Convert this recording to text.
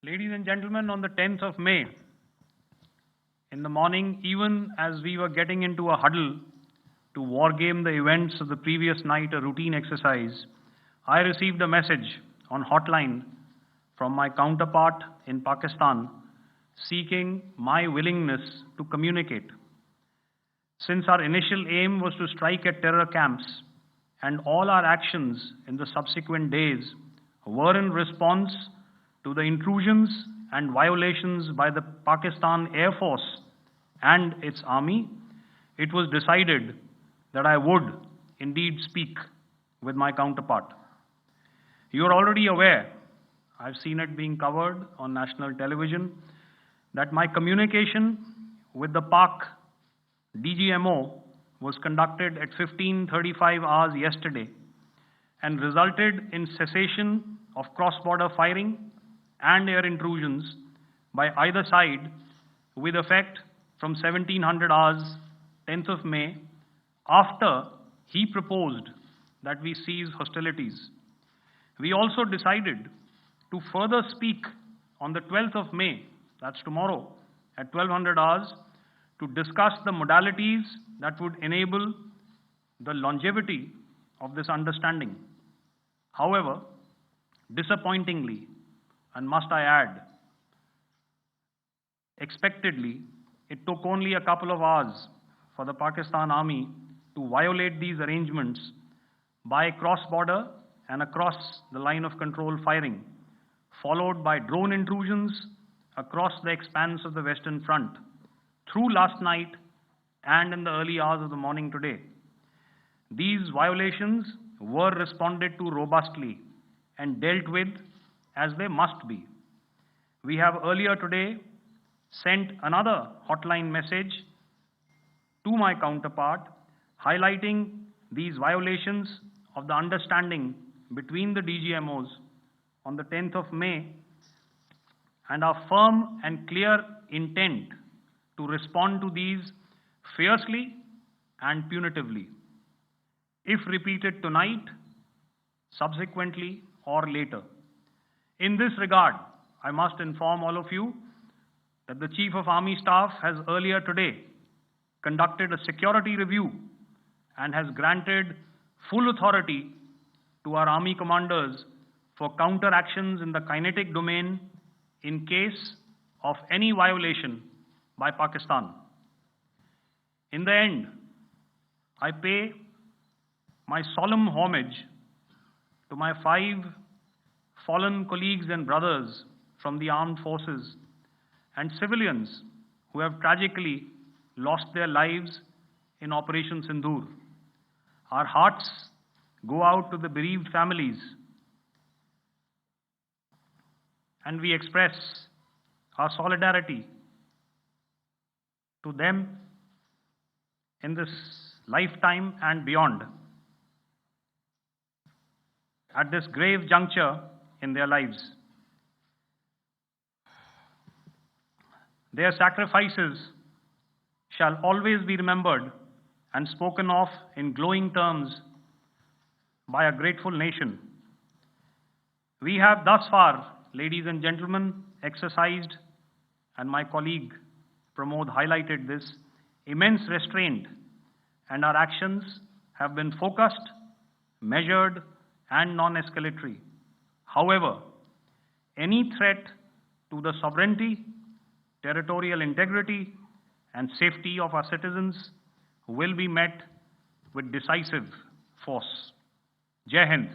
Ladies and gentlemen, on the 10th of May, in the morning, even as we were getting into a huddle to wargame the events of the previous night, a routine exercise, I received a message on hotline from my counterpart in Pakistan seeking my willingness to communicate. Since our initial aim was to strike at terror camps, and all our actions in the subsequent days were in response to the intrusions and violations by the Pakistan Air Force and its army, it was decided that I would indeed speak with my counterpart. You are already aware, I've seen it being covered on national television, that my communication with the Pak Dgmo was conducted at 15:35 hours yesterday and resulted in cessation of cross-border firing and air intrusions by either side with effect from 1700 hours, 10th of May, after he proposed that we cease hostilities. We also decided to further speak on the 12th of May, that's tomorrow, at 1200 hours, to discuss the modalities that would enable the longevity of this understanding. However, disappointingly, and must I add, expectedly, it took only a couple of hours for the Pakistan Army to violate these arrangements by cross-border and across the line of control firing, followed by drone intrusions across the expanse of the Western Front through last night and in the early hours of the morning today. These violations were responded to robustly and dealt with as they must be. We have earlier today sent another hotline message to my counterpart highlighting these violations of the understanding between the DGMOs on the 10th of May and our firm and clear intent to respond to these fiercely and punitively, if repeated tonight, subsequently, or later. In this regard, I must inform all of you that the Chief of Army Staff has earlier today conducted a security review and has granted full authority to our Army commanders for counter-actions in the kinetic domain in case of any violation by Pakistan. In the end, I pay my solemn homage to my 5 fallen colleagues and brothers from the armed forces and civilians who have tragically lost their lives in Operation Sindoor. Our hearts go out to the bereaved families, and we express our solidarity to them in this lifetime and beyond, at this grave juncture in their lives. Their sacrifices shall always be remembered and spoken of in glowing terms by a grateful nation. We have thus far, ladies and gentlemen, exercised, and my colleague Pramod highlighted this, immense restraint, and our actions have been focused, measured, and non-escalatory. However, any threat to the sovereignty, territorial integrity, and safety of our citizens will be met with decisive force. Jai Hind.